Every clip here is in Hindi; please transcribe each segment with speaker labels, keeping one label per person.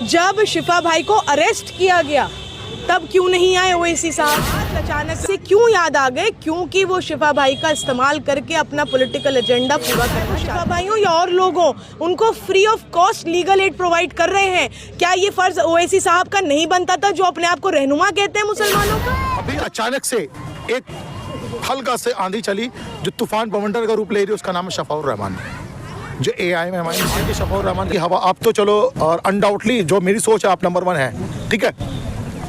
Speaker 1: जब शिफा भाई को अरेस्ट किया गया तब क्यों नहीं आए ओवैसी साहब? अचानक से क्यों याद आ गए? क्योंकि वो शिफा भाई का इस्तेमाल करके अपना पॉलिटिकल एजेंडा पूरा करना, शिफा भाई हो या और लोग हो, उनको free of cost legal aid provide कर रहे हैं। क्या ये फर्ज ओवैसी साहब का नहीं बनता था, जो अपने आप को रहनुमा कहते हैं मुसलमानों का?
Speaker 2: अभी अचानक से एक हल्का से आंधी चली जो तूफान बवंडर का रूप ले रही है, उसका नाम है शफाउर रहमान। जो AI में हमारी शफाउर रहमान की हवा, आप तो चलो और अनडाउटली जो मेरी सोच है आप नंबर 1 है, ठीक है,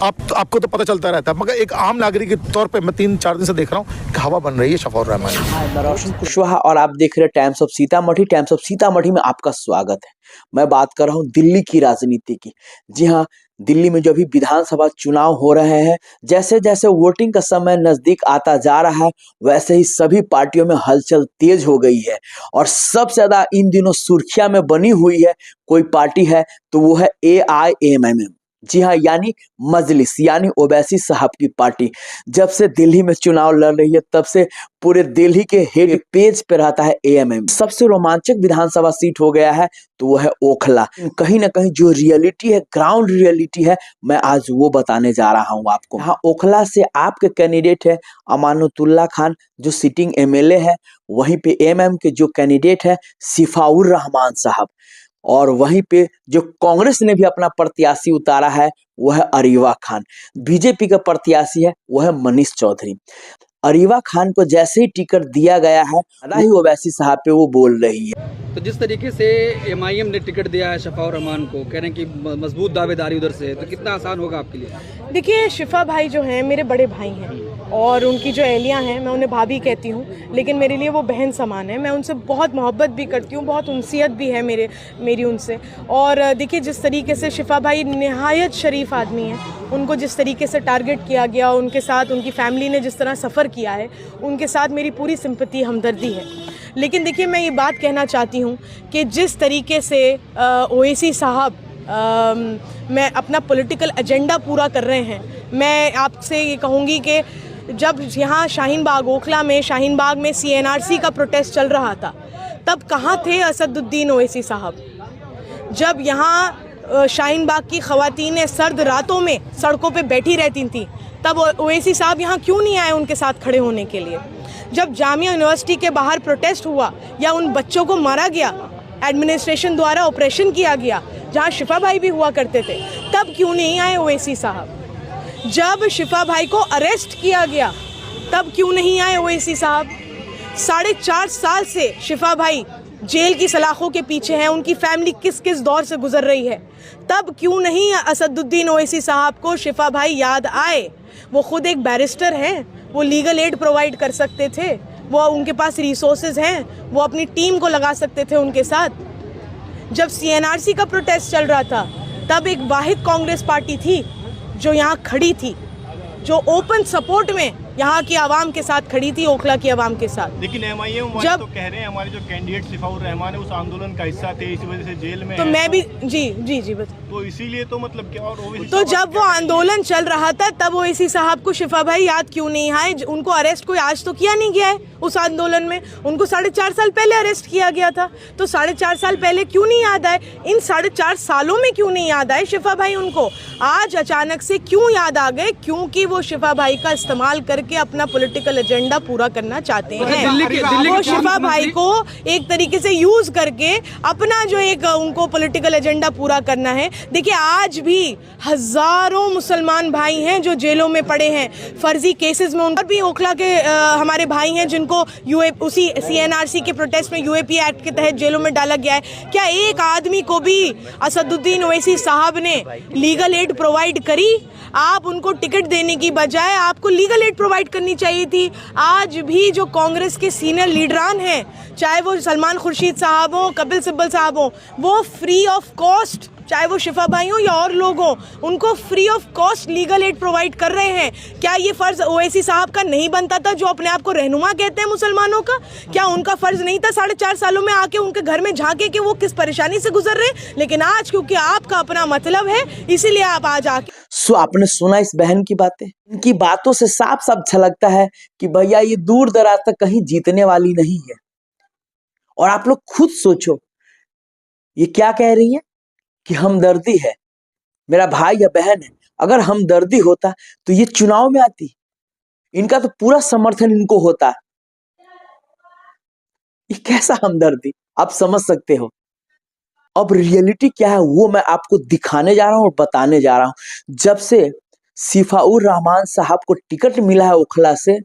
Speaker 2: आपको तो पता चलता रहता है, मगर एक आम नागरिक के तौर पे मैं 3-4 दिन से देख रहा हूँ कि हवा बन रही है शफाउर रहमान।
Speaker 3: मैं रोशन कुशवाहा और आप देख रहे हैं times of Sitamarhi. Times of Sitamarhi में आपका स्वागत है। मैं बात कर रहा हूँ दिल्ली की राजनीति की। जी हाँ, दिल्ली में जो भी विधानसभा चुनाव हो रहे हैं, जैसे जैसे वोटिंग का समय नजदीक आता जा रहा है, वैसे ही सभी पार्टियों में हलचल तेज हो गई है। और सबसे ज्यादा इन दिनों सुर्खियां में बनी हुई है कोई पार्टी है तो वो है AIMM। जी हाँ, यानी मजलिस, यानी ओवैसी साहब की पार्टी। जब से दिल्ली में चुनाव लड़ रही है तब से पूरे दिल्ली के हेड पेज पे रहता है AMM। सबसे रोमांचक विधानसभा सीट हो गया है तो वो है ओखला। कहीं ना कहीं जो रियलिटी है, ग्राउंड रियलिटी है, मैं आज वो बताने जा रहा हूँ आपको। हाँ, ओखला से आपके कैंडिडेट है अमानुतुल्लाह खान जो सिटिंग MLA है। वहीं पे AMM के जो कैंडिडेट है शिफाउर रहमान साहब। और वहीं पे जो कांग्रेस ने भी अपना प्रत्याशी उतारा है वह है अरीवा खान। बीजेपी का प्रत्याशी है वह है मनीष चौधरी। अरीवा खान को जैसे ही टिकट दिया गया है, ही ओवैसी साहब पे वो बोल रही है।
Speaker 4: तो जिस तरीके से MIM ने टिकट दिया है शफाउर रहमान को, कह रहे हैं कि मजबूत दावेदारी उधर से, तो कितना आसान होगा आपके लिए?
Speaker 1: देखिए, शिफा भाई जो हैं मेरे बड़े भाई हैं और उनकी जो एहलियाँ हैं, मैं उन्हें भाभी कहती हूँ, लेकिन मेरे लिए वो बहन समान है। मैं उनसे बहुत मोहब्बत भी करती हूँ, बहुत उनसियत भी है मेरी उनसे। और देखिए, जिस तरीके से शिफा भाई निहायत शरीफ आदमी हैं, उनको जिस तरीके से टारगेट किया गया, उनके साथ उनकी फैमिली ने जिस तरह सफ़र किया है, उनके साथ मेरी पूरी सिंपैथी, हमदर्दी है। लेकिन देखिए, मैं ये बात कहना चाहती हूँ कि जिस तरीके से ओवैसी साहब मैं अपना पॉलिटिकल एजेंडा पूरा कर रहे हैं, मैं आपसे ये कहूँगी कि जब यहाँ शाहीन बाग, ओखला में शाहीन बाग में CNRC का प्रोटेस्ट चल रहा था, तब कहाँ थे असदुद्दीन ओवैसी साहब? जब यहाँ शाहीन बाग की ख़वातीनें सर्द रातों में सड़कों पे बैठी रहती थीं, तब ओवैसी साहब यहाँ क्यों नहीं आए उनके साथ खड़े होने के लिए? जब जामिया यूनिवर्सिटी के बाहर प्रोटेस्ट हुआ या उन बच्चों को मारा गया, एडमिनिस्ट्रेशन द्वारा ऑपरेशन किया गया, जहाँ शिफा भाई भी हुआ करते थे, तब क्यों नहीं आए ओवैसी साहब? जब शिफा भाई को अरेस्ट किया गया तब क्यों नहीं आए ओवैसी साहब? 4.5 साल से शिफा भाई जेल की सलाखों के पीछे हैं, उनकी फैमिली किस किस दौर से गुजर रही है, तब क्यों नहीं असदुद्दीन ओवैसी साहब को शिफा भाई याद आए? वो खुद एक बैरिस्टर हैं, वो लीगल एड प्रोवाइड कर सकते थे, वो उनके पास रिसोर्सेज हैं, वो अपनी टीम को लगा सकते थे उनके साथ। जब CNRC का प्रोटेस्ट चल रहा था, तब एक वाहिद कांग्रेस पार्टी थी जो यहाँ खड़ी थी, जो ओपन सपोर्ट में यहाँ की आवाम के साथ खड़ी थी, ओखला की आवाम के साथ।
Speaker 5: लेकिन MIM जब तो कह रहे हैं हमारे जो कैंडिडेट शिफाउर रहमान है उस आंदोलन का हिस्सा थे, इसी वजह से जेल में
Speaker 1: तो
Speaker 5: है।
Speaker 1: मैं भी जी बस,
Speaker 5: तो इसीलिए तो मतलब क्या, और
Speaker 1: तो जब वो आंदोलन चल रहा था तब ओवैसी साहब को शिफा भाई याद क्यों नहीं आए? उनको अरेस्ट कोई आज तो किया नहीं गया है उस आंदोलन में, उनको 4.5 साल पहले अरेस्ट किया गया था, तो 4.5 साल पहले क्यों नहीं याद आए? इन 4.5 सालों में क्यों नहीं याद आए शिफा भाई उनको? आज अचानक से क्यों याद आ गए? क्योंकि वो शिफा भाई का इस्तेमाल करके अपना पॉलिटिकल एजेंडा पूरा करना चाहते हैं। वो शिफा भाई को एक तरीके से यूज करके अपना जो एक उनको पॉलिटिकल एजेंडा पूरा करना है। देखिए, आज भी हजारों मुसलमान भाई हैं जो जेलों में पड़े हैं फर्जी केसेस में। उन भी ओखला के हमारे भाई हैं जिनको उसी CNRC के प्रोटेस्ट में UAP एक्ट के तहत जेलों में डाला गया है। क्या एक आदमी को भी असदुद्दीन ओवैसी साहब ने लीगल एड प्रोवाइड करी? आप उनको टिकट देने की बजाय आपको लीगल एड प्रोवाइड करनी चाहिए थी। आज भी जो कांग्रेस के सीनियर लीडरान हैं, चाहे वो सलमान खुर्शीद साहब हो, कपिल सिब्बल साहब हो, वो फ्री ऑफ कॉस्ट, चाहे वो शिफा भाई हो या और लोग हो, उनको free of cost legal aid provide कर रहे हैं। क्या ये फर्ज ओवैसी साहब का नहीं बनता था, जो अपने आप को रहनुमा कहते हैं मुसलमानों का? क्या उनका फर्ज नहीं था 4.5 सालों में आके उनके घर में झांके कि वो किस परेशानी से गुजर रहे? लेकिन आज क्योंकि आपका अपना मतलब है, इसीलिए आप आज आके।
Speaker 3: सो आपने सुना इस बहन की बातें? इनकी बातों से साफ साफ झलकता है कि भैया ये दूर दराज तक कहीं जीतने वाली नहीं है। और आप लोग खुद सोचो, ये क्या कह रही है कि हमदर्दी है, मेरा भाई या बहन है, अगर हमदर्दी होता तो ये चुनाव में आती। इनका तो पूरा समर्थन इनको होता। ये कैसा हमदर्दी, आप समझ सकते हो। अब रियलिटी क्या है वो मैं आपको दिखाने जा रहा हूं और बताने जा रहा हूं। जब से सिफाउर रहमान साहब को टिकट मिला है ओखला से,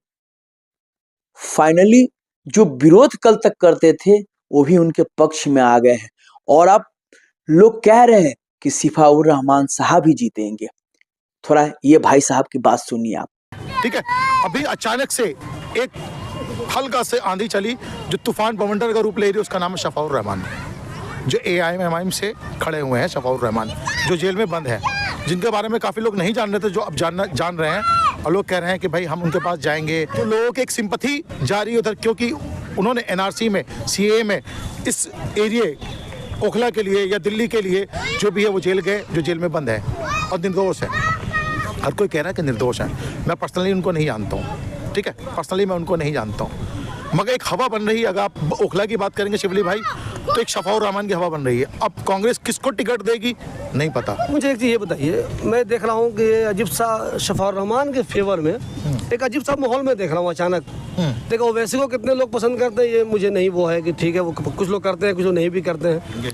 Speaker 3: फाइनली जो विरोध कल तक करते थे वो भी उनके पक्ष में आ गए हैं और अब लोग कह रहे हैं कि सिफाउर रहमान साहब ही जीतेंगे। थोड़ा ये भाई साहब की बात सुनिए आप।
Speaker 2: ठीक है, अभी अचानक से एक हल्का से आंधी चली जो तूफान बवंडर का रूप ले रही है, उसका नाम है शफाउर रहमान, जो AIM से खड़े हुए हैं। शफाउर रहमान जो जेल में बंद है, जिनके बारे में काफ़ी लोग नहीं जान रहे थे, जो अब जान रहे हैं और लोग कह रहे हैं कि भाई हम उनके पास जाएंगे। तो लोगों की एक सिंपैथी जारी उधर, क्योंकि उन्होंने NRC में, CAA में इस एरिए ओखला के लिए या दिल्ली के लिए जो भी है वो जेल गए, जो जेल में बंद है और निर्दोष है। हर कोई कह रहा है कि निर्दोष है। मैं पर्सनली उनको नहीं जानता हूँ, ठीक है, पर्सनली मैं उनको नहीं जानता हूँ, मगर एक हवा बन रही है। अगर आप ओखला की बात करेंगे शिवली भाई, तो एक शफाउर रहमान की हवा बन रही है। अब कांग्रेस किसको टिकट देगी नहीं पता।
Speaker 6: मुझे एक चीज़ ये बताइए, मैं देख रहा हूँ कि अजीब सा शफाउर रहमान के फेवर में एक अजीब सा माहौल में देख रहा हूँ अचानक। देखो ओवैसी को कितने लोग पसंद करते हैं ये मुझे नहीं वो है कि ठीक है, वो कुछ लोग करते हैं, कुछ लोग नहीं भी करते हैं,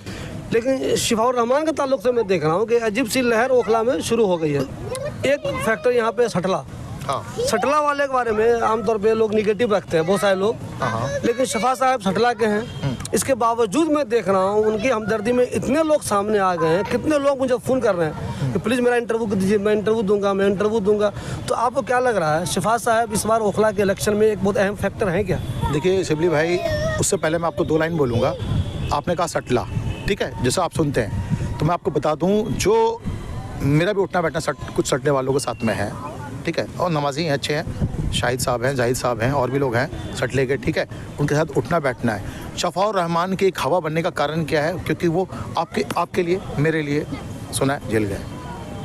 Speaker 6: लेकिन शफाउर रहमान के ताल्लुक से मैं देख रहा हूँ कि अजीब सी लहर ओखला में शुरू हो गई है। एक फैक्टर यहाँ पे सटला, सटला वाले के बारे में आमतौर पे लोग निगेटिव रखते हैं बहुत सारे लोग, लेकिन शफा साहब सटला के हैं। इसके बावजूद मैं देख रहा हूँ उनकी हमदर्दी में इतने लोग सामने आ गए हैं, कितने लोग मुझे फ़ोन कर रहे हैं कि प्लीज़ मेरा इंटरव्यू दीजिए, मैं इंटरव्यू दूंगा, मैं इंटरव्यू दूंगा। तो आपको क्या लग रहा है, शफा साहब इस बार ओखला के इलेक्शन में एक बहुत अहम फैक्टर है क्या?
Speaker 2: देखिए शिवली भाई, उससे पहले मैं आपको 2 लाइन बोलूँगा। आपने कहा सटला, ठीक है, जैसा आप सुनते हैं, तो मैं आपको बता दूँ, जो मेरा भी उठना बैठना कुछ सटने वालों के साथ में है, ठीक है, और नमाजी हैं, अच्छे हैं, शाहिद साहब हैं, जाहिद साहब हैं, और भी लोग हैं सटले के, ठीक है, उनके साथ उठना बैठना है। शफाउर रहमान की एक हवा बनने का कारण क्या है? क्योंकि वो आपके लिए, मेरे लिए सुना है, जेल गए,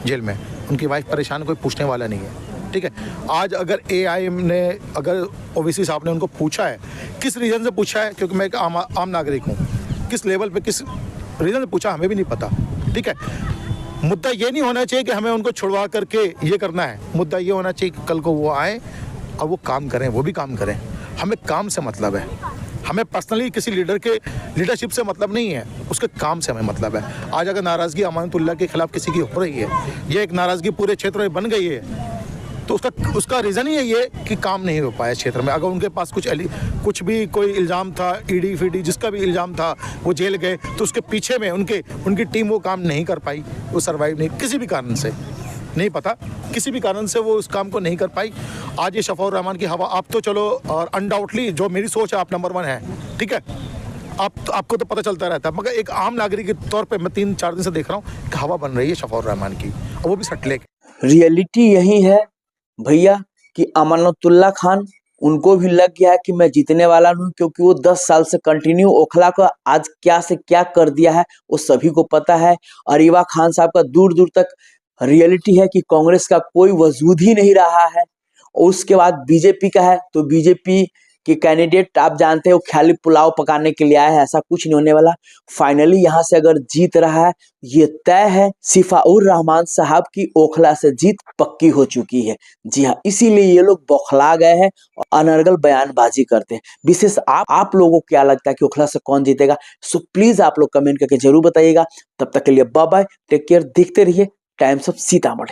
Speaker 2: जेल में उनकी वाइफ परेशान, कोई पूछने वाला नहीं है, ठीक है। आज अगर AIM ने, अगर ओवैसी साहब ने उनको पूछा है, किस रीज़न से पूछा है, क्योंकि मैं एक आम नागरिक हूँ, किस लेवल पे, किस रीज़न से पूछा हमें भी नहीं पता, ठीक है। मुद्दा ये नहीं होना चाहिए कि हमें उनको छुड़वा करके ये करना है। मुद्दा ये होना चाहिए कि कल को वो आए और वो काम करें, वो भी काम करें। हमें काम से मतलब है, हमें पर्सनली किसी लीडर के लीडरशिप से मतलब नहीं है, उसके काम से हमें मतलब है। आज अगर नाराज़गी अमानतुल्लाह के खिलाफ किसी की हो रही है, ये एक नाराज़गी पूरे क्षेत्र में बन गई है, तो उसका रीज़न ही ये कि काम नहीं हो पाया क्षेत्र में। अगर उनके पास कुछ भी कोई इल्ज़ाम था, ईडी फीडी जिसका भी इल्ज़ाम था, वो जेल गए, तो उसके पीछे में उनकी टीम वो काम नहीं कर पाई, वो सर्वाइव नहीं, किसी भी कारण से, नहीं पता, किसी भी कारण से वो उस काम को नहीं कर पाई। आज ये शफाउर रहमान की हवा, आप तो चलो, और अनडाउटली जो मेरी सोच है, आप नंबर 1 है, ठीक है, आपको तो पता चलता रहता है, मगर एक आम नागरिक के तौर पर मैं 3-4 दिन से देख रहा हूँ कि हवा बन रही है शफाउर रहमान की, और वो भी सटले।
Speaker 3: रियलिटी यही है भैया कि अमानतुल्लाह खान, उनको भी लग गया है कि मैं जीतने वाला हूँ, क्योंकि वो 10 साल से कंटिन्यू ओखला को आज क्या से क्या कर दिया है वो सभी को पता है। अरीवा खान साहब का दूर दूर तक रियलिटी है कि कांग्रेस का कोई वजूद ही नहीं रहा है। और उसके बाद बीजेपी का है, तो बीजेपी के कैंडिडेट आप जानते हैं वो खाली पुलाव पकाने के लिए आया है, ऐसा कुछ नहीं होने वाला। फाइनली यहाँ से अगर जीत रहा है, ये तय है, सिफाउर रहमान साहब की ओखला से जीत पक्की हो चुकी है। जी हाँ, इसीलिए ये लोग बौखला गए हैं और अनर्गल बयानबाजी करते हैं। विशेष आप लोगों को क्या लगता है कि ओखला से कौन जीतेगा? सो प्लीज आप लोग कमेंट करके जरूर बताइएगा। तब तक के लिए बाय बाय, टेक केयर, देखते रहिए टाइम्स ऑफ सीतामढ़ी।